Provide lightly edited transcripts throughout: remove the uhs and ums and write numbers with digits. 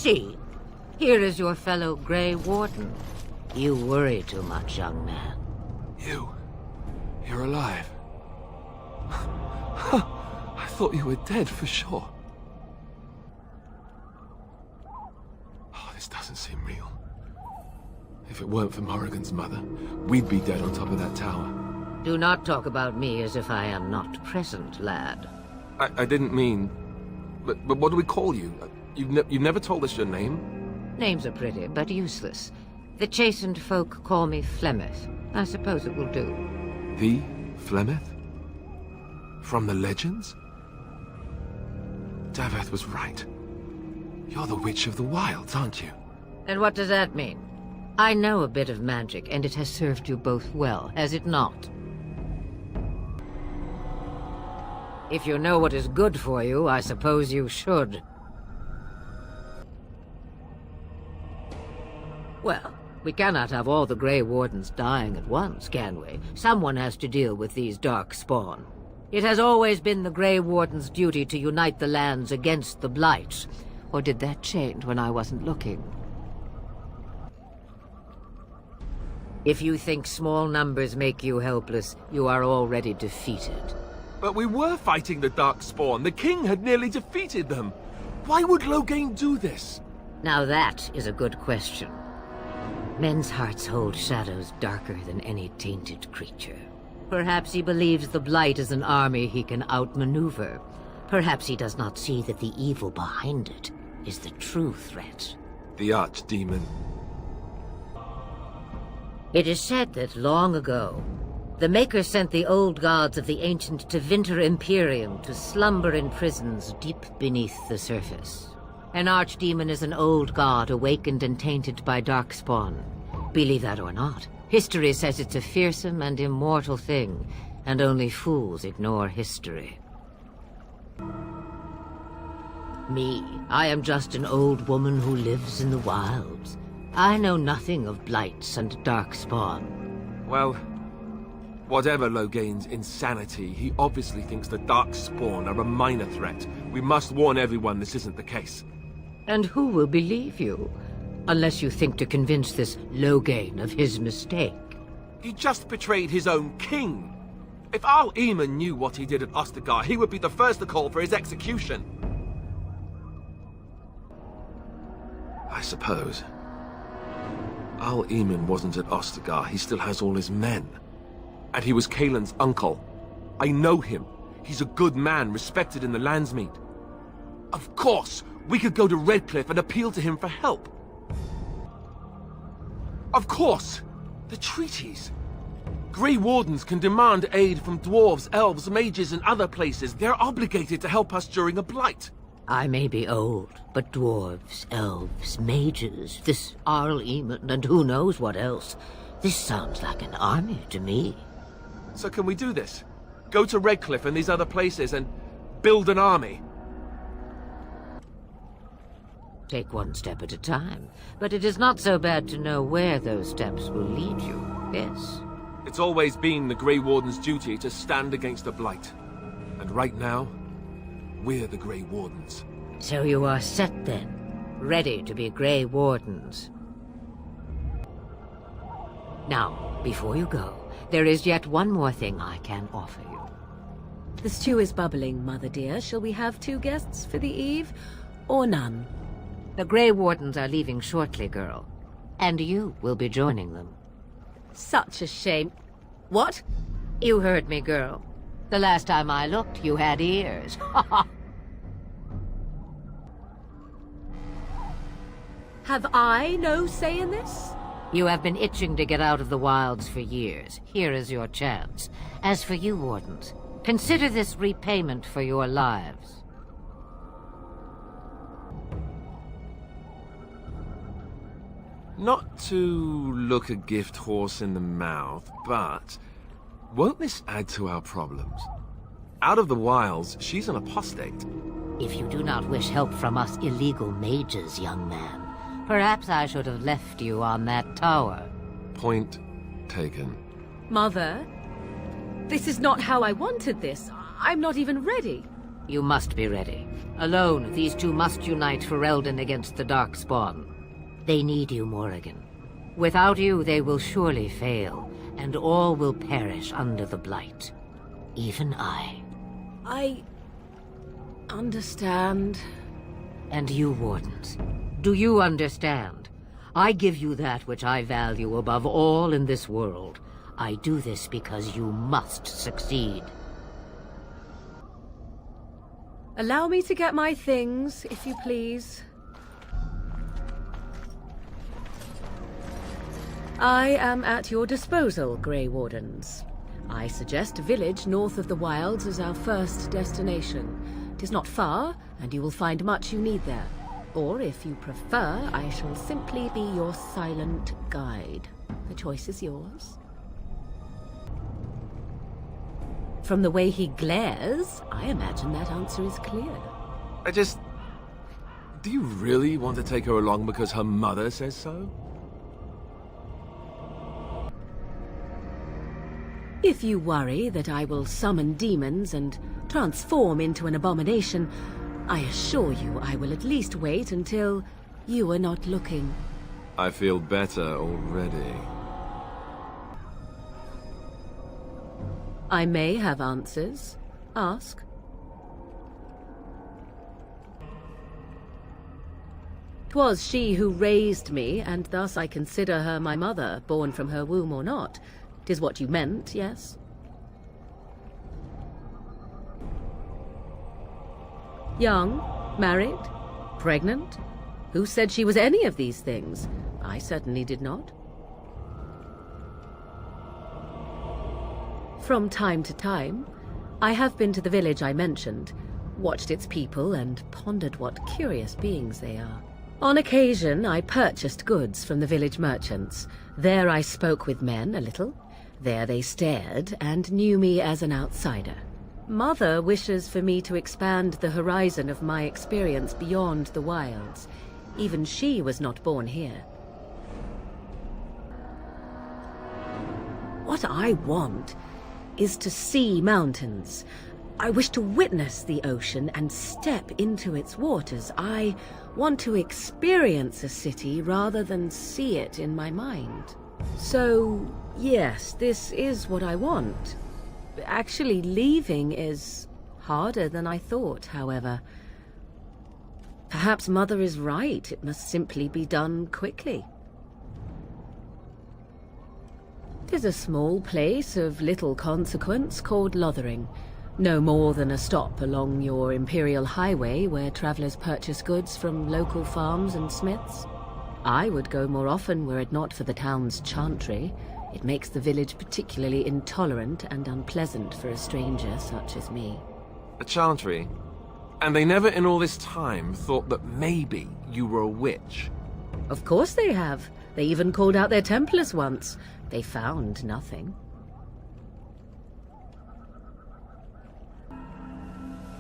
See, here is your fellow Grey Warden. You worry too much, young man. You're alive. I thought you were dead for sure. Oh, this doesn't seem real. If it weren't for Morrigan's mother, we'd be dead on top of that tower. Do not talk about me as if I am not present, lad. I didn't mean... But what do we call you? You've never told us your name? Names are pretty, but useless. The chastened folk call me Flemeth. I suppose it will do. The Flemeth? From the legends? Daveth was right. You're the Witch of the Wilds, aren't you? And what does that mean? I know a bit of magic, and it has served you both well, has it not? If you know what is good for you, I suppose you should. Well, we cannot have all the Grey Wardens dying at once, can we? Someone has to deal with these dark spawn. It has always been the Grey Warden's duty to unite the lands against the Blight. Or did that change when I wasn't looking? If you think small numbers make you helpless, you are already defeated. But we were fighting the Darkspawn. The king had nearly defeated them. Why would Loghain do this? Now that is a good question. Men's hearts hold shadows darker than any tainted creature. Perhaps he believes the Blight is an army he can outmaneuver. Perhaps he does not see that the evil behind it is the true threat. The Archdemon. It is said that long ago, the Maker sent the old gods of the ancient Tevinter Imperium to slumber in prisons deep beneath the surface. An archdemon is an old god awakened and tainted by darkspawn. Believe that or not, history says it's a fearsome and immortal thing, and only fools ignore history. Me, I am just an old woman who lives in the wilds. I know nothing of blights and darkspawn. Well, whatever Loghain's insanity, he obviously thinks the Darkspawn are a minor threat. We must warn everyone this isn't the case. And who will believe you? Unless you think to convince this Loghain of his mistake. He just betrayed his own king. If Al Eamon knew what he did at Ostagar, he would be the first to call for his execution. I suppose. Al Eamon wasn't at Ostagar. He still has all his men. And he was Kaelin's uncle. I know him. He's a good man, respected in the Landsmeet. Of course, we could go to Redcliffe and appeal to him for help. Of course! The treaties! Grey Wardens can demand aid from dwarves, elves, mages, and other places. They're obligated to help us during a blight. I may be old, but dwarves, elves, mages, this Arl Eamon, and who knows what else. This sounds like an army to me. So can we do this? Go to Redcliffe and these other places and build an army? Take one step at a time, but it is not so bad to know where those steps will lead you, yes? It's always been the Grey Warden's duty to stand against the Blight. And right now, we're the Grey Wardens. So you are set then, ready to be Grey Wardens. Now, before you go, there is yet one more thing I can offer you. The stew is bubbling, Mother dear. Shall we have 2 guests for the eve, or none? The Grey Wardens are leaving shortly, girl. And you will be joining them. Such a shame. What? You heard me, girl. The last time I looked, you had ears. Have I no say in this? You have been itching to get out of the wilds for years. Here is your chance. As for you, Wardens, consider this repayment for your lives. Not to look a gift horse in the mouth, but won't this add to our problems? Out of the wilds, she's an apostate. If you do not wish help from us illegal mages, young man, perhaps I should have left you on that tower. Point taken. Mother, this is not how I wanted this. I'm not even ready. You must be ready. Alone, these two must unite for Eldon against the Darkspawn. They need you, Morrigan. Without you, they will surely fail, and all will perish under the Blight. Even I. I understand. And you, Wardens, do you understand? I give you that which I value above all in this world. I do this because you must succeed. Allow me to get my things, if you please. I am at your disposal, Grey Wardens. I suggest a village north of the Wilds as our first destination. 'Tis not far, and you will find much you need there. Or, if you prefer, I shall simply be your silent guide. The choice is yours. From the way he glares, I imagine that answer is clear. Do you really want to take her along because her mother says so? If you worry that I will summon demons and transform into an abomination, I assure you I will at least wait until you are not looking. I feel better already. I may have answers. Ask. 'Twas she who raised me, and thus I consider her my mother, born from her womb or not. 'Tis what you meant, yes? Young? Married? Pregnant? Who said she was any of these things? I certainly did not. From time to time, I have been to the village I mentioned, watched its people, and pondered what curious beings they are. On occasion, I purchased goods from the village merchants. There I spoke with men a little. There they stared and knew me as an outsider. Mother wishes for me to expand the horizon of my experience beyond the wilds. Even she was not born here. What I want is to see mountains. I wish to witness the ocean and step into its waters. I want to experience a city rather than see it in my mind. So, yes, this is what I want. Actually, leaving is harder than I thought, however. Perhaps Mother is right. It must simply be done quickly. 'Tis a small place of little consequence called Lothering. No more than a stop along your Imperial Highway where travelers purchase goods from local farms and smiths. I would go more often were it not for the town's chantry. It makes the village particularly intolerant and unpleasant for a stranger such as me. A chantry? And they never in all this time thought that maybe you were a witch? Of course they have. They even called out their Templars once. They found nothing.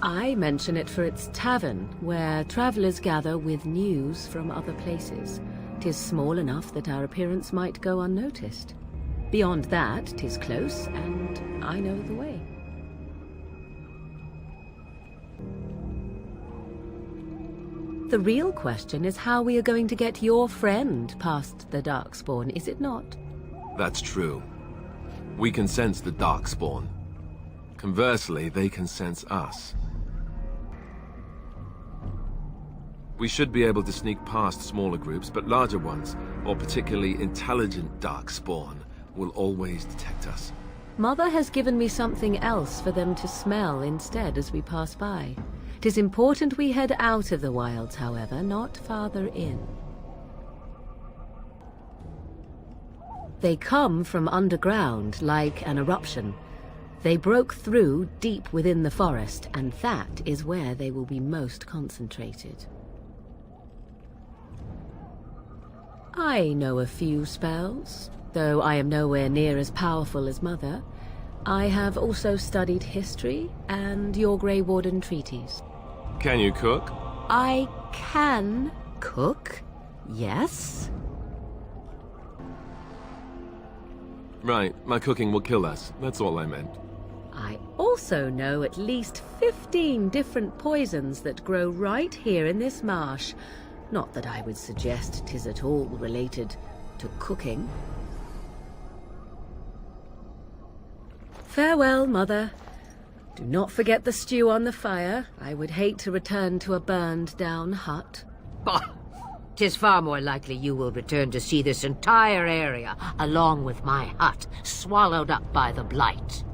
I mention it for its tavern, where travelers gather with news from other places. 'Tis small enough that our appearance might go unnoticed. Beyond that, 'tis close, and I know the way. The real question is how we are going to get your friend past the Darkspawn, is it not? That's true. We can sense the Darkspawn. Conversely, they can sense us. We should be able to sneak past smaller groups, but larger ones, or particularly intelligent Darkspawn, will always detect us. Mother has given me something else for them to smell instead as we pass by. 'Tis important we head out of the wilds, however, not farther in. They come from underground, like an eruption. They broke through deep within the forest, and that is where they will be most concentrated. I know a few spells, though I am nowhere near as powerful as Mother. I have also studied history and your Grey Warden treaties. Can you cook? I can cook, yes. Right, my cooking will kill us. That's all I meant. I I also know at least 15 different poisons that grow right here in this marsh. Not that I would suggest 'tis at all related to cooking. Farewell, Mother. Do not forget the stew on the fire. I would hate to return to a burned-down hut. Bah! 'Tis far more likely you will return to see this entire area, along with my hut, swallowed up by the blight.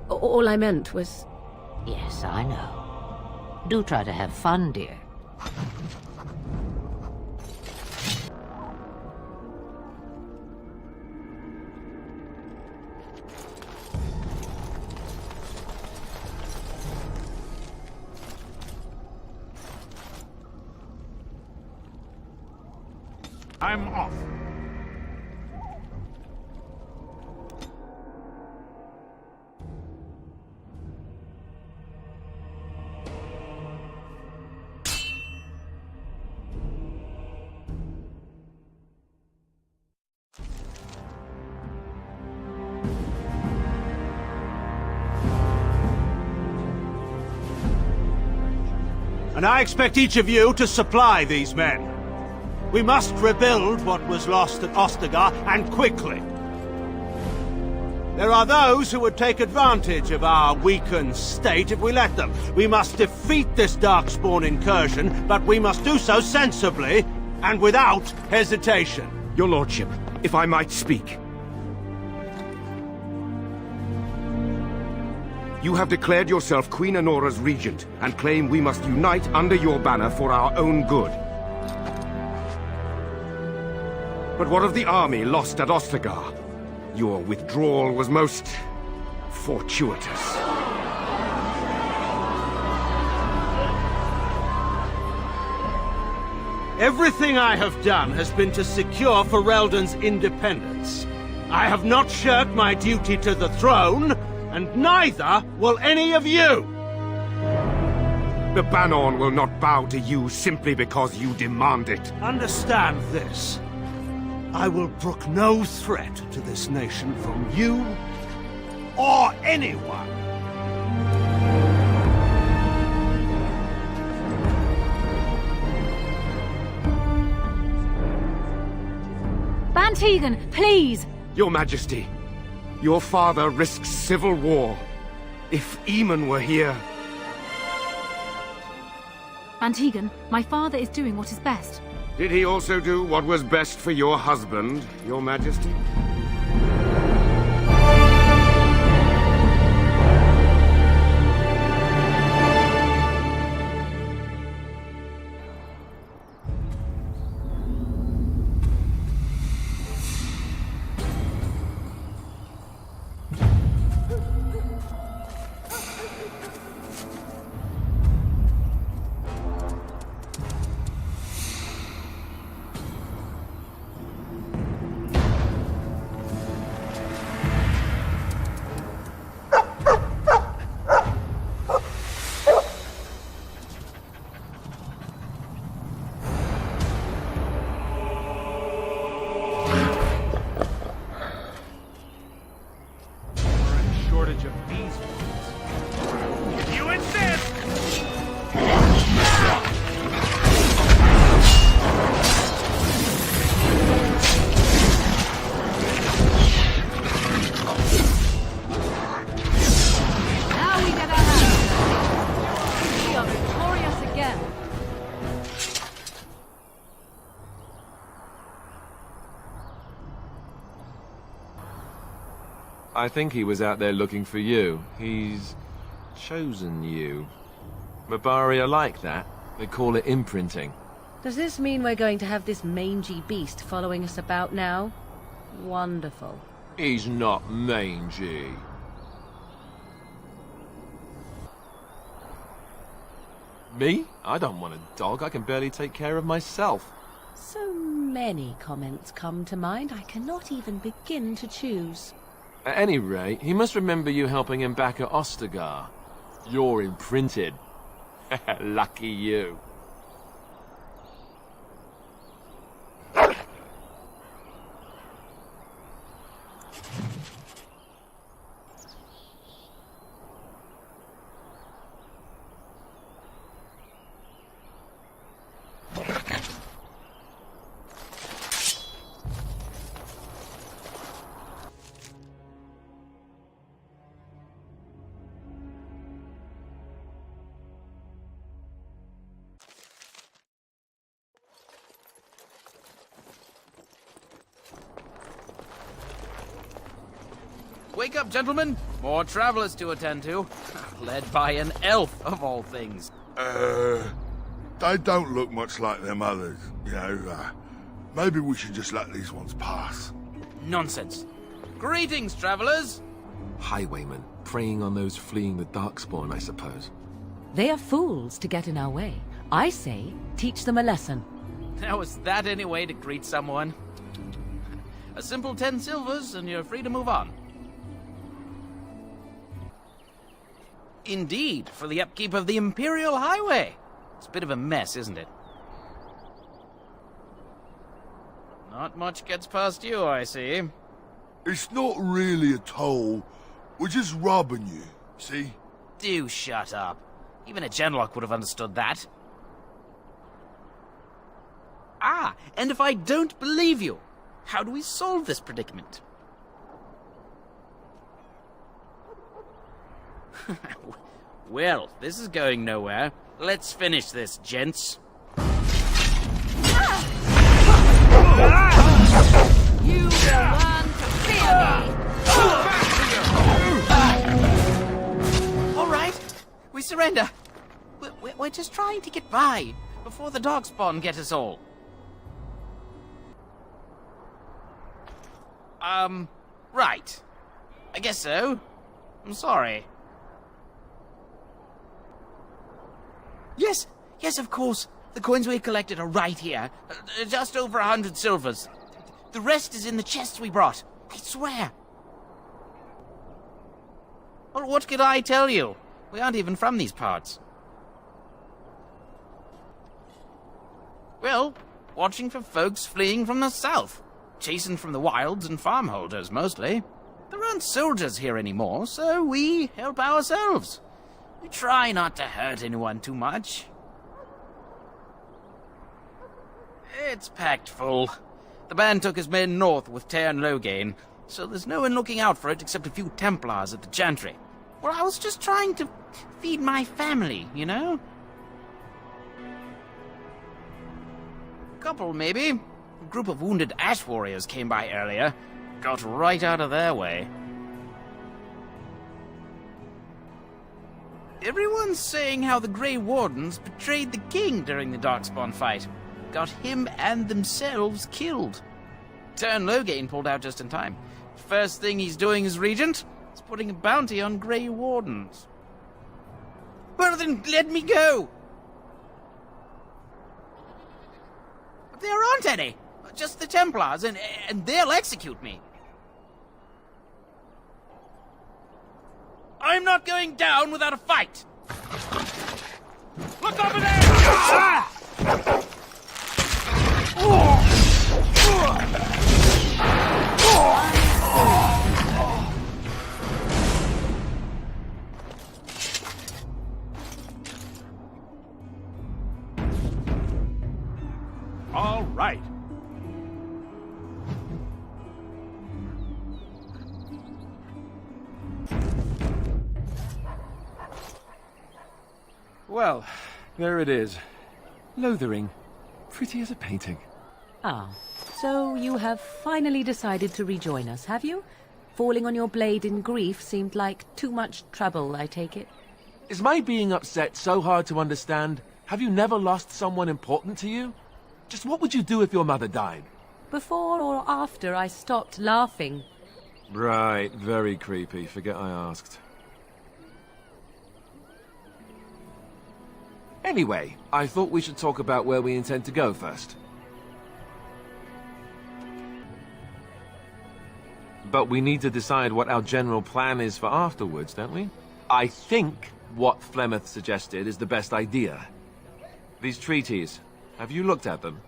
All I meant was... Yes, I know. Do try to have fun, dear. I'm off. And I expect each of you to supply these men. We must rebuild what was lost at Ostagar, and quickly. There are those who would take advantage of our weakened state if we let them. We must defeat this Darkspawn incursion, but we must do so sensibly and without hesitation. Your Lordship, if I might speak. You have declared yourself Queen Honora's regent, and claim we must unite under your banner for our own good. But what of the army lost at Ostagar? Your withdrawal was most fortuitous. Everything I have done has been to secure Ferelden's independence. I have not shirked my duty to the throne, and neither will any of you! The Banon will not bow to you simply because you demand it. Understand this. I will brook no threat to this nation from you or anyone. Bantegan, please! Your Majesty, your father risks civil war. If Eamon were here... Bantegan, my father is doing what is best. Did he also do what was best for your husband, Your Majesty? I think he was out there looking for you. He's chosen you. Mabari are like that. They call it imprinting. Does this mean we're going to have this mangy beast following us about now? Wonderful. He's not mangy. Me? I don't want a dog. I can barely take care of myself. So many comments come to mind, I cannot even begin to choose. At any rate, he must remember you helping him back at Ostagar. You're imprinted. Lucky you. Wake up, gentlemen. More travelers to attend to. Led by an elf, of all things. They don't look much like them others, you know. Maybe we should just let these ones pass. Nonsense. Greetings, travelers. Highwaymen, preying on those fleeing the Darkspawn, I suppose. They are fools to get in our way. I say, teach them a lesson. Now, is that any way to greet someone? A simple 10 silvers, and you're free to move on. Indeed, for the upkeep of the Imperial Highway. It's a bit of a mess, isn't it? Not much gets past you, I see. It's not really a toll. We're just robbing you, see? Do shut up. Even a Genlock would have understood that. Ah, and if I don't believe you, how do we solve this predicament? Well, this is going nowhere. Let's finish this, gents. You will learn to fear me! All right, we surrender. We're just trying to get by before the Darkspawn get us all. Right. I guess so. I'm sorry. Yes, of course. The coins we collected are right here. Just over 100 silvers. The rest is in the chests we brought. I swear. Well, what could I tell you? We aren't even from these parts. Well, watching for folks fleeing from the south. Chasing from the wilds and farmholders, mostly. There aren't soldiers here anymore, so we help ourselves. We try not to hurt anyone too much. It's packed full. The band took his men north with Tear and Loghain, so there's no one looking out for it except a few Templars at the Chantry. Well, I was just trying to feed my family, you know? A couple, maybe. A group of wounded ash warriors came by earlier. Got right out of their way. Everyone's saying how the Grey Wardens betrayed the king during the Darkspawn fight. Got him and themselves killed. Tear Loghain pulled out just in time. First thing he's doing as regent is putting a bounty on Grey Wardens. Well then, let me go! But there aren't any. Just the Templars, and they'll execute me. I'm not going down without a fight! Look over there! Ah! All right. Well, there it is. Lothering. Pretty as a painting. Ah, so you have finally decided to rejoin us, have you? Falling on your blade in grief seemed like too much trouble, I take it. Is my being upset so hard to understand? Have you never lost someone important to you? Just what would you do if your mother died? Before or after I stopped laughing. Right, very creepy. Forget I asked. Anyway, I thought we should talk about where we intend to go first. But we need to decide what our general plan is for afterwards, don't we? I think what Flemeth suggested is the best idea. These treaties, have you looked at them?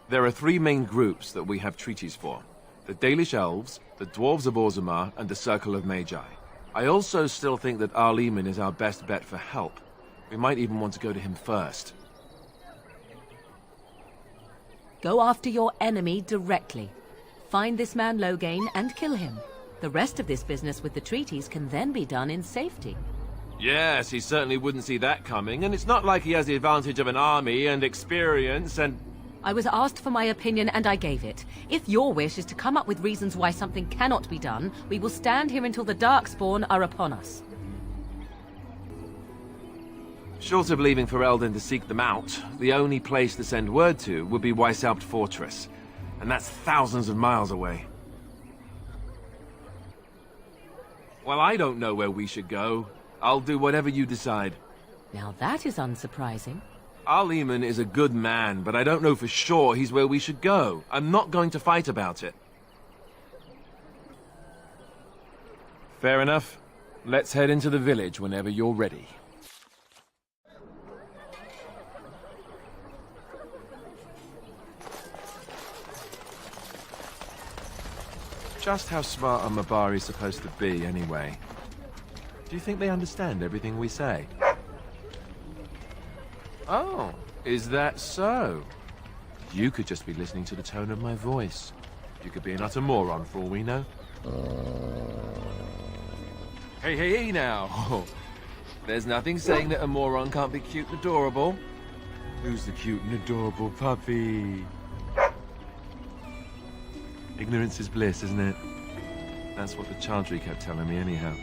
There are three main groups that we have treaties for. The Dalish Elves, the Dwarves of Orzammar, and the Circle of Magi. I also still think that Arleman is our best bet for help. We might even want to go to him first. Go after your enemy directly. Find this man Loghain and kill him. The rest of this business with the treaties can then be done in safety. Yes, he certainly wouldn't see that coming, and it's not like he has the advantage of an army and experience and... I was asked for my opinion and I gave it. If your wish is to come up with reasons why something cannot be done, we will stand here until the Darkspawn are upon us. Short of leaving for Eldon to seek them out, the only place to send word to would be Weishaupt Fortress. And that's thousands of miles away. Well, I don't know where we should go. I'll do whatever you decide. Now that is unsurprising. Al-Eamon is a good man, but I don't know for sure he's where we should go. I'm not going to fight about it. Fair enough. Let's head into the village whenever you're ready. Just how smart are Mabari supposed to be, anyway? Do you think they understand everything we say? Oh, is that so? You could just be listening to the tone of my voice. You could be an utter moron for all we know. Hey now! There's nothing saying that a moron can't be cute and adorable. Who's the cute and adorable puppy? Ignorance is bliss, isn't it? That's what the Chantry kept telling me anyhow.